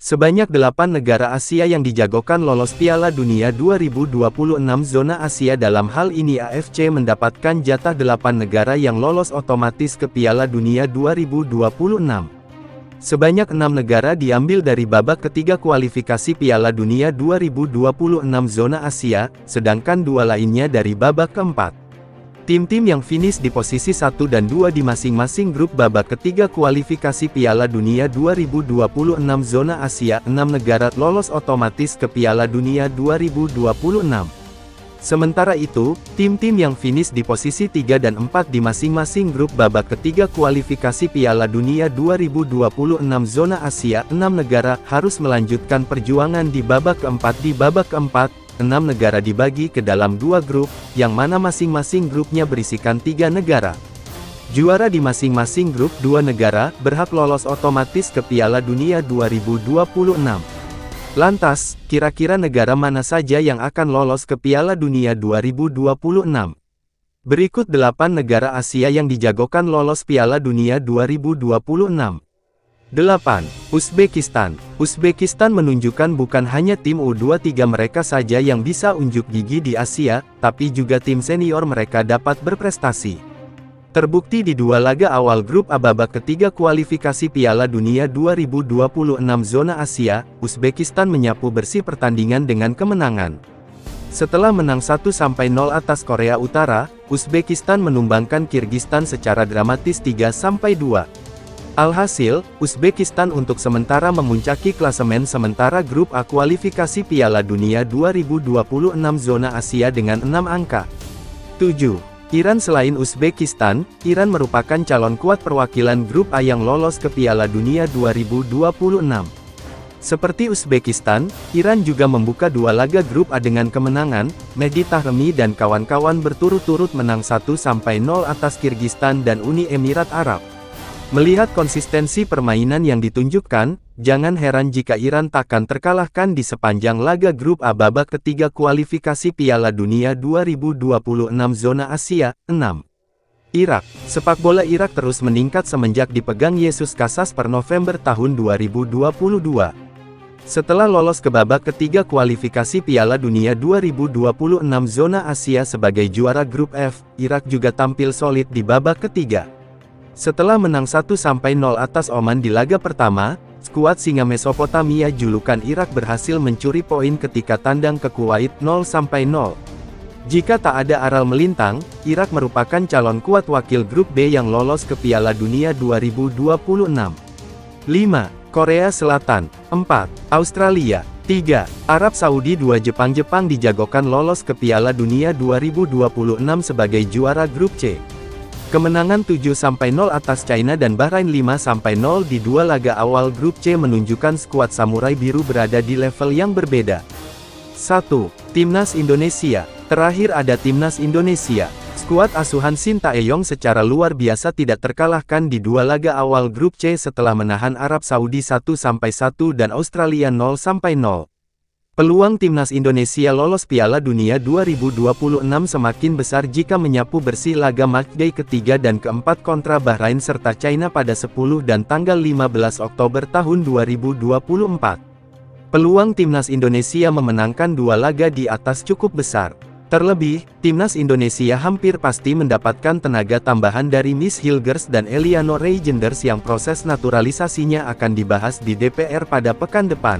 Sebanyak 8 negara Asia yang dijagokan lolos Piala Dunia 2026 zona Asia. Dalam hal ini AFC mendapatkan jatah 8 negara yang lolos otomatis ke Piala Dunia 2026. Sebanyak 6 negara diambil dari babak ketiga kualifikasi Piala Dunia 2026 zona Asia, sedangkan 2 lainnya dari babak keempat. Tim-tim yang finish di posisi 1 dan 2 di masing-masing grup babak ketiga kualifikasi Piala Dunia 2026 zona Asia, 6 negara lolos otomatis ke Piala Dunia 2026. Sementara itu, tim-tim yang finish di posisi 3 dan 4 di masing-masing grup babak ketiga kualifikasi Piala Dunia 2026 zona Asia, 6 negara harus melanjutkan perjuangan di babak keempat. Di babak keempat, 6 negara dibagi ke dalam 2 grup, yang mana masing-masing grupnya berisikan 3 negara. Juara di masing-masing grup 2 negara, berhak lolos otomatis ke Piala Dunia 2026. Lantas, kira-kira negara mana saja yang akan lolos ke Piala Dunia 2026? Berikut 8 negara Asia yang dijagokan lolos Piala Dunia 2026. 8. Uzbekistan. Uzbekistan menunjukkan bukan hanya tim U23 mereka saja yang bisa unjuk gigi di Asia, tapi juga tim senior mereka dapat berprestasi. Terbukti di 2 laga awal grup A babak ketiga kualifikasi Piala Dunia 2026 zona Asia, Uzbekistan menyapu bersih pertandingan dengan kemenangan. Setelah menang 1-0 atas Korea Utara, Uzbekistan menumbangkan Kirgistan secara dramatis 3-2. Alhasil, Uzbekistan untuk sementara memuncaki klasemen sementara grup A kualifikasi Piala Dunia 2026 zona Asia dengan 6 angka. 7. Iran. Selain Uzbekistan, Iran merupakan calon kuat perwakilan grup A yang lolos ke Piala Dunia 2026. Seperti Uzbekistan, Iran juga membuka 2 laga grup A dengan kemenangan. Mehdi Tahremi dan kawan-kawan berturut-turut menang 1-0 atas Kirgistan dan Uni Emirat Arab. Melihat konsistensi permainan yang ditunjukkan, jangan heran jika Iran takkan terkalahkan di sepanjang laga grup A babak ketiga kualifikasi Piala Dunia 2026 zona Asia. 6. Irak. Sepak bola Irak terus meningkat semenjak dipegang Yesus Casas per November tahun 2022. Setelah lolos ke babak ketiga kualifikasi Piala Dunia 2026 zona Asia sebagai juara grup F, Irak juga tampil solid di babak ketiga. Setelah menang 1-0 atas Oman di laga pertama, skuad Singa Mesopotamia julukan Irak berhasil mencuri poin ketika tandang ke Kuwait 0-0. Jika tak ada aral melintang, Irak merupakan calon kuat wakil grup B yang lolos ke Piala Dunia 2026. 5. Korea Selatan. 4. Australia. 3. Arab Saudi. 2. Jepang dijagokan lolos ke Piala Dunia 2026 sebagai juara grup C. Kemenangan 7-0 atas China dan Bahrain 5-0 di 2 laga awal grup C menunjukkan skuad Samurai Biru berada di level yang berbeda. 1. Timnas Indonesia. Terakhir ada Timnas Indonesia. Skuad asuhan Sintayong secara luar biasa tidak terkalahkan di 2 laga awal grup C setelah menahan Arab Saudi 1-1 dan Australia 0-0. Peluang Timnas Indonesia lolos Piala Dunia 2026 semakin besar jika menyapu bersih laga matchday ketiga dan keempat kontra Bahrain serta China pada 10 dan tanggal 15 Oktober tahun 2024. Peluang Timnas Indonesia memenangkan 2 laga di atas cukup besar. Terlebih, Timnas Indonesia hampir pasti mendapatkan tenaga tambahan dari Miss Hilgers dan Eliano Reijenders yang proses naturalisasinya akan dibahas di DPR pada pekan depan.